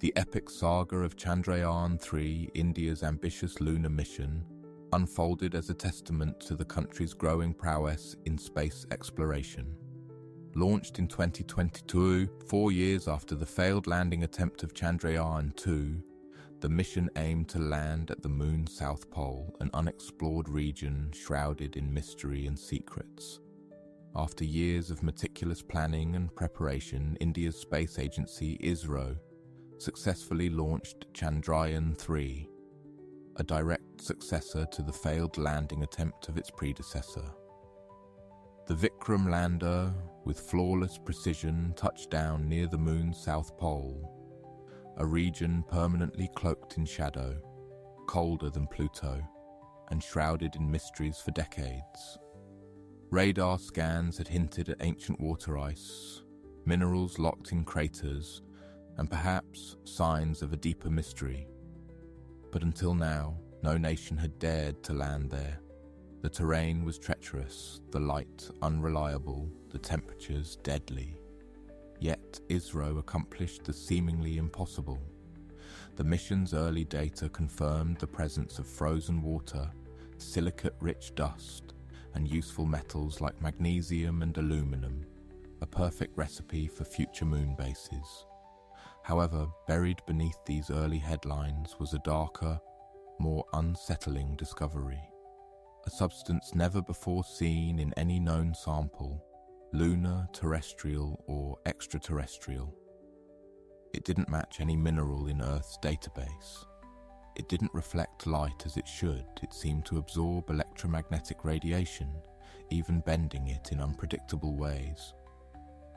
The epic saga of Chandrayaan-3, India's ambitious lunar mission, unfolded as a testament to the country's growing prowess in space exploration. Launched in 2022, 4 years after the failed landing attempt of Chandrayaan-2, the mission aimed to land at the Moon's South Pole, an unexplored region shrouded in mystery and secrets. After years of meticulous planning and preparation, India's space agency, ISRO, successfully launched Chandrayaan-3, a direct successor to the failed landing attempt of its predecessor. The Vikram lander, with flawless precision, touched down near the Moon's South Pole, a region permanently cloaked in shadow, colder than Pluto, and shrouded in mysteries for decades. Radar scans had hinted at ancient water ice, minerals locked in craters, and perhaps signs of a deeper mystery. But until now, no nation had dared to land there. The terrain was treacherous, the light unreliable, the temperatures deadly. Yet ISRO accomplished the seemingly impossible. The mission's early data confirmed the presence of frozen water, silicate-rich dust, and useful metals like magnesium and aluminum, a perfect recipe for future moon bases. However, buried beneath these early headlines was a darker, more unsettling discovery. A substance never before seen in any known sample, lunar, terrestrial, or extraterrestrial. It didn't match any mineral in Earth's database. It didn't reflect light as it should. It seemed to absorb electromagnetic radiation, even bending it in unpredictable ways.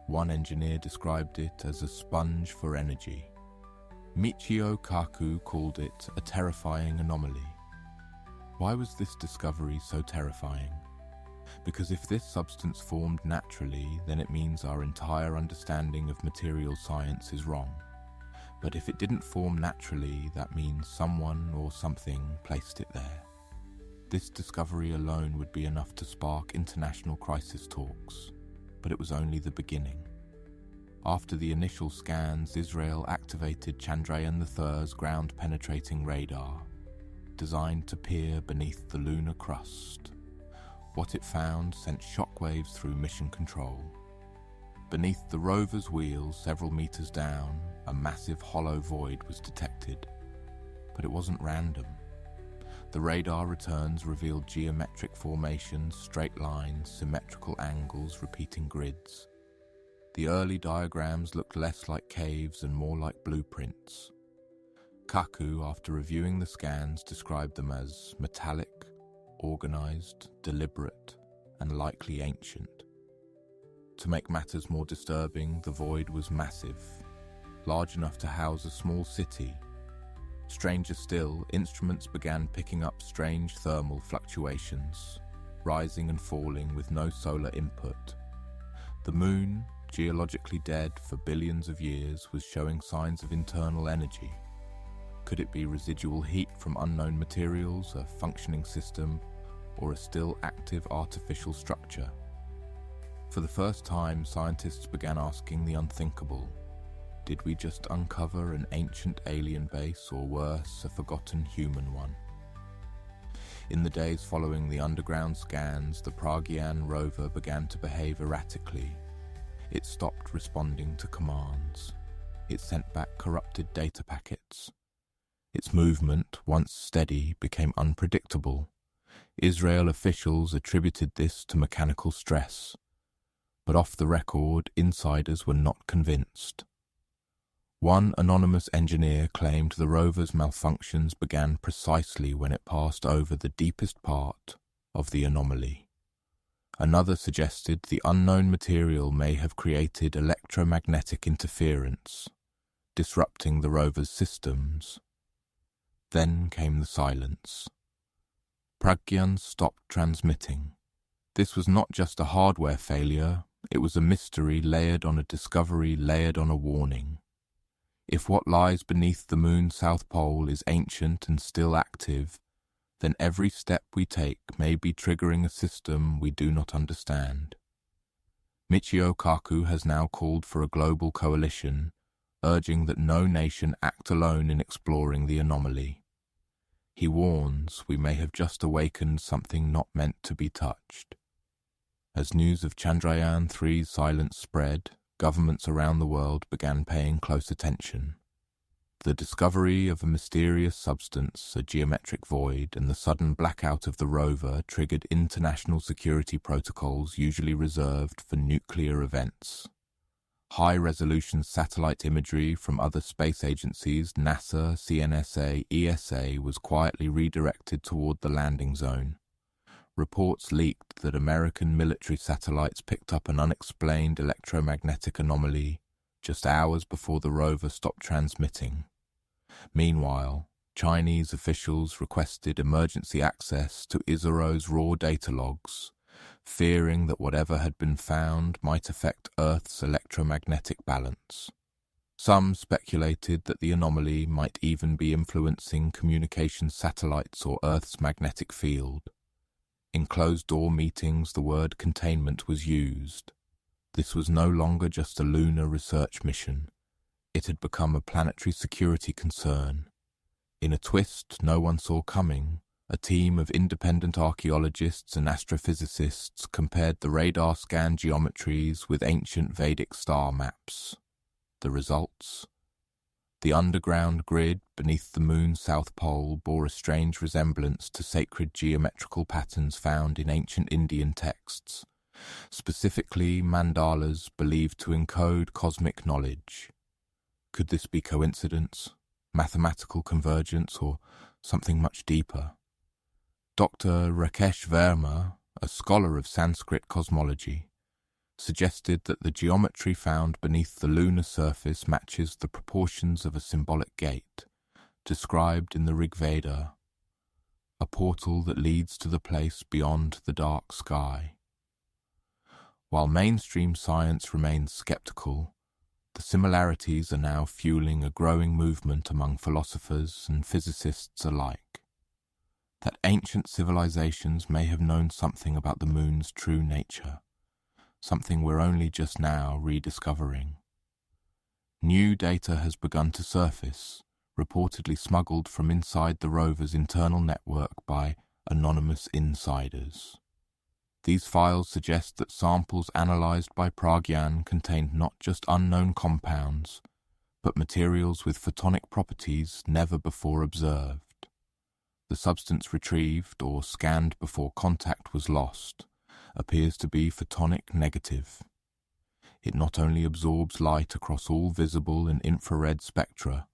One engineer described it as a sponge for energy. Michio Kaku called it a terrifying anomaly. Why was this discovery so terrifying? Because if this substance formed naturally, then it means our entire understanding of material science is wrong. But if it didn't form naturally, that means someone or something placed it there. This discovery alone would be enough to spark international crisis talks, but it was only the beginning. After the initial scans, Israel activated Chandrayaan-3’s ground-penetrating radar, designed to peer beneath the lunar crust. What it found sent shockwaves through mission control. Beneath the rover's wheels, several meters down, a massive hollow void was detected. But it wasn't random. The radar returns revealed geometric formations, straight lines, symmetrical angles, repeating grids. The early diagrams looked less like caves and more like blueprints. Kaku, after reviewing the scans, described them as metallic, organized, deliberate, and likely ancient. To make matters more disturbing, the void was massive, large enough to house a small city. Stranger still, instruments began picking up strange thermal fluctuations, rising and falling with no solar input. The moon, geologically dead for billions of years, was showing signs of internal energy. Could it be residual heat from unknown materials, a functioning system, or a still active artificial structure? For the first time, scientists began asking the unthinkable. Did we just uncover an ancient alien base, or worse, a forgotten human one? In the days following the underground scans, the Pragyan rover began to behave erratically. It stopped responding to commands. It sent back corrupted data packets. Its movement, once steady, became unpredictable. Israel officials attributed this to mechanical stress. But off the record, insiders were not convinced. One anonymous engineer claimed the rover's malfunctions began precisely when it passed over the deepest part of the anomaly. Another suggested the unknown material may have created electromagnetic interference, disrupting the rover's systems. Then came the silence. Pragyan stopped transmitting. This was not just a hardware failure, it was a mystery layered on a discovery layered on a warning. If what lies beneath the moon's south pole is ancient and still active, then every step we take may be triggering a system we do not understand. Michio Kaku has now called for a global coalition, urging that no nation act alone in exploring the anomaly. He warns we may have just awakened something not meant to be touched. As news of Chandrayaan-3's silence spread, governments around the world began paying close attention. The discovery of a mysterious substance, a geometric void, and the sudden blackout of the rover triggered international security protocols usually reserved for nuclear events. High-resolution satellite imagery from other space agencies, NASA, CNSA, ESA, was quietly redirected toward the landing zone. Reports leaked that American military satellites picked up an unexplained electromagnetic anomaly just hours before the rover stopped transmitting. Meanwhile, Chinese officials requested emergency access to ISRO's raw data logs, fearing that whatever had been found might affect Earth's electromagnetic balance. Some speculated that the anomaly might even be influencing communication satellites or Earth's magnetic field. In closed-door meetings, the word containment was used. This was no longer just a lunar research mission. It had become a planetary security concern. In a twist no one saw coming, a team of independent archaeologists and astrophysicists compared the radar scan geometries with ancient Vedic star maps. The results? The underground grid beneath the moon's south pole bore a strange resemblance to sacred geometrical patterns found in ancient Indian texts, specifically mandalas believed to encode cosmic knowledge. Could this be coincidence, mathematical convergence, or something much deeper? Dr. Rakesh Verma, a scholar of Sanskrit cosmology, suggested that the geometry found beneath the lunar surface matches the proportions of a symbolic gate, described in the Rig Veda, a portal that leads to the place beyond the dark sky. While mainstream science remains skeptical, the similarities are now fueling a growing movement among philosophers and physicists alike. That ancient civilizations may have known something about the moon's true nature, something we're only just now rediscovering. New data has begun to surface, reportedly smuggled from inside the rover's internal network by anonymous insiders. These files suggest that samples analyzed by Pragyan contained not just unknown compounds, but materials with photonic properties never before observed. The substance retrieved or scanned before contact was lost appears to be photonic negative. It not only absorbs light across all visible and infrared spectra,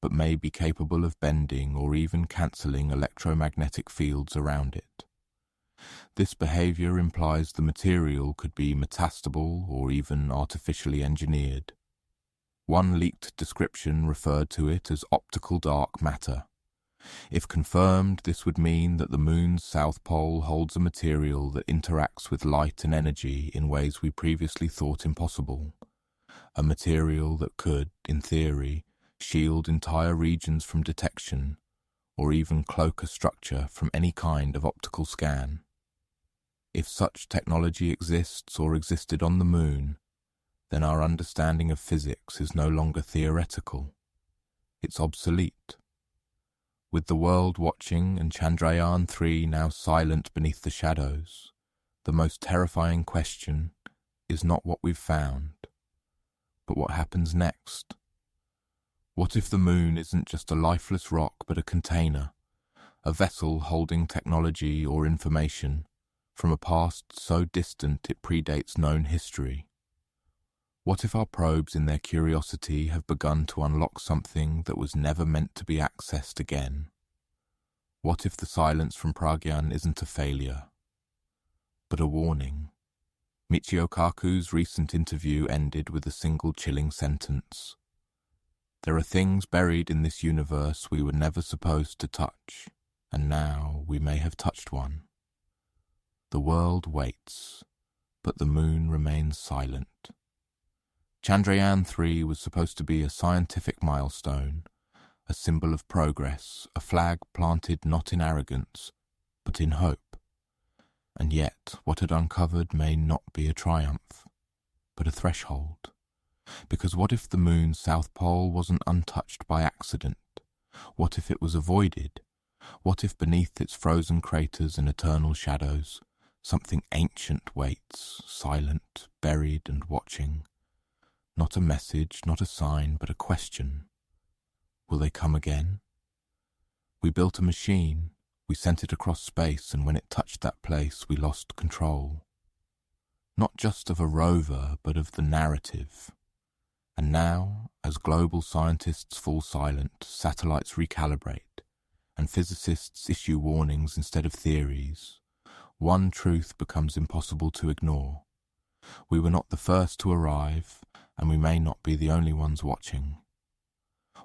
but may be capable of bending or even cancelling electromagnetic fields around it. This behavior implies the material could be metastable or even artificially engineered. One leaked description referred to it as optical dark matter. If confirmed, this would mean that the moon's south pole holds a material that interacts with light and energy in ways we previously thought impossible. A material that could, in theory, shield entire regions from detection, or even cloak a structure from any kind of optical scan. If such technology exists or existed on the moon, then our understanding of physics is no longer theoretical. It's obsolete. With the world watching and Chandrayaan-3 now silent beneath the shadows, the most terrifying question is not what we've found, but what happens next. What if the moon isn't just a lifeless rock but a container, a vessel holding technology or information from a past so distant it predates known history? What if our probes in their curiosity have begun to unlock something that was never meant to be accessed again? What if the silence from Pragyan isn't a failure, but a warning? Michio Kaku's recent interview ended with a single chilling sentence. There are things buried in this universe we were never supposed to touch, and now we may have touched one. The world waits, but the moon remains silent. Chandrayaan-3 was supposed to be a scientific milestone, a symbol of progress, a flag planted not in arrogance, but in hope. And yet, what it uncovered may not be a triumph, but a threshold. Because what if the moon's south pole wasn't untouched by accident? What if it was avoided? What if beneath its frozen craters and eternal shadows, something ancient waits, silent, buried and watching? Not a message, not a sign, but a question. Will they come again? We built a machine, we sent it across space, and when it touched that place, we lost control. Not just of a rover, but of the narrative. And now, as global scientists fall silent, satellites recalibrate, and physicists issue warnings instead of theories, one truth becomes impossible to ignore. We were not the first to arrive, and we may not be the only ones watching.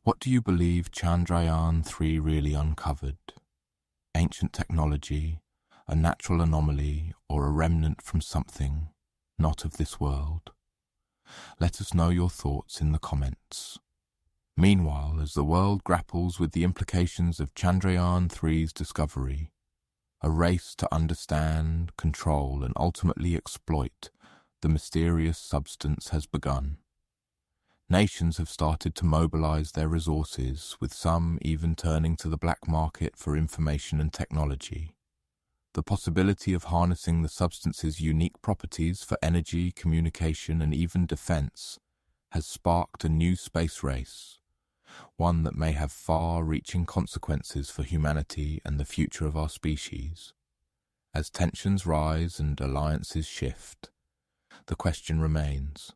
What do you believe Chandrayaan-3 really uncovered? Ancient technology, a natural anomaly, or a remnant from something not of this world? Let us know your thoughts in the comments. Meanwhile, as the world grapples with the implications of Chandrayaan-3's discovery, a race to understand, control, and ultimately exploit the mysterious substance has begun. Nations have started to mobilize their resources, with some even turning to the black market for information and technology. The possibility of harnessing the substance's unique properties for energy, communication, and even defense has sparked a new space race, one that may have far-reaching consequences for humanity and the future of our species. As tensions rise and alliances shift, the question remains: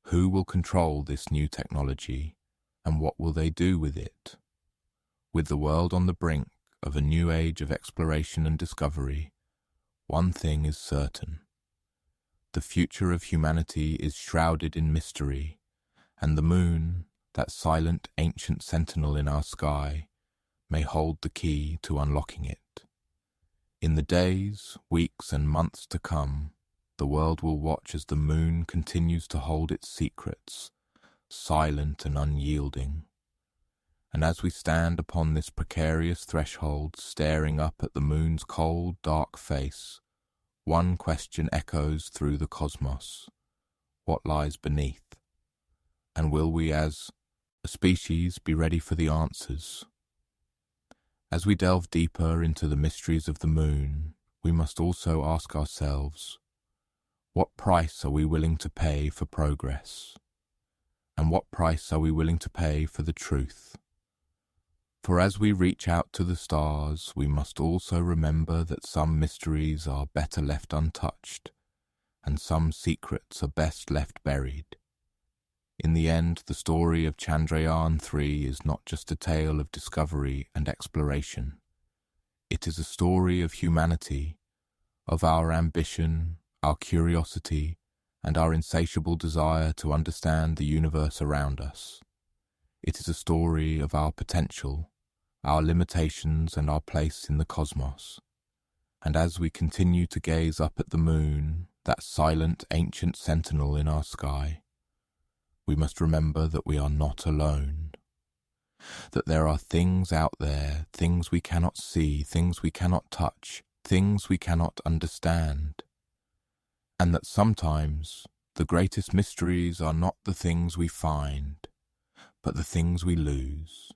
who will control this new technology, and what will they do with it? With the world on the brink of a new age of exploration and discovery, one thing is certain. The future of humanity is shrouded in mystery, and the moon, that silent ancient sentinel in our sky, may hold the key to unlocking it. In the days, weeks, and months to come, the world will watch as the moon continues to hold its secrets, silent and unyielding. And as we stand upon this precarious threshold, staring up at the moon's cold, dark face, one question echoes through the cosmos: what lies beneath? And will we as a species be ready for the answers? As we delve deeper into the mysteries of the moon, we must also ask ourselves, what price are we willing to pay for progress? And what price are we willing to pay for the truth? For as we reach out to the stars, we must also remember that some mysteries are better left untouched, and some secrets are best left buried. In the end, the story of Chandrayaan-3 is not just a tale of discovery and exploration. It is a story of humanity, of our ambition, our curiosity, and our insatiable desire to understand the universe around us. It is a story of our potential, our limitations, and our place in the cosmos. And as we continue to gaze up at the moon, that silent ancient sentinel in our sky, we must remember that we are not alone. That there are things out there, things we cannot see, things we cannot touch, things we cannot understand. And that sometimes the greatest mysteries are not the things we find, but the things we lose.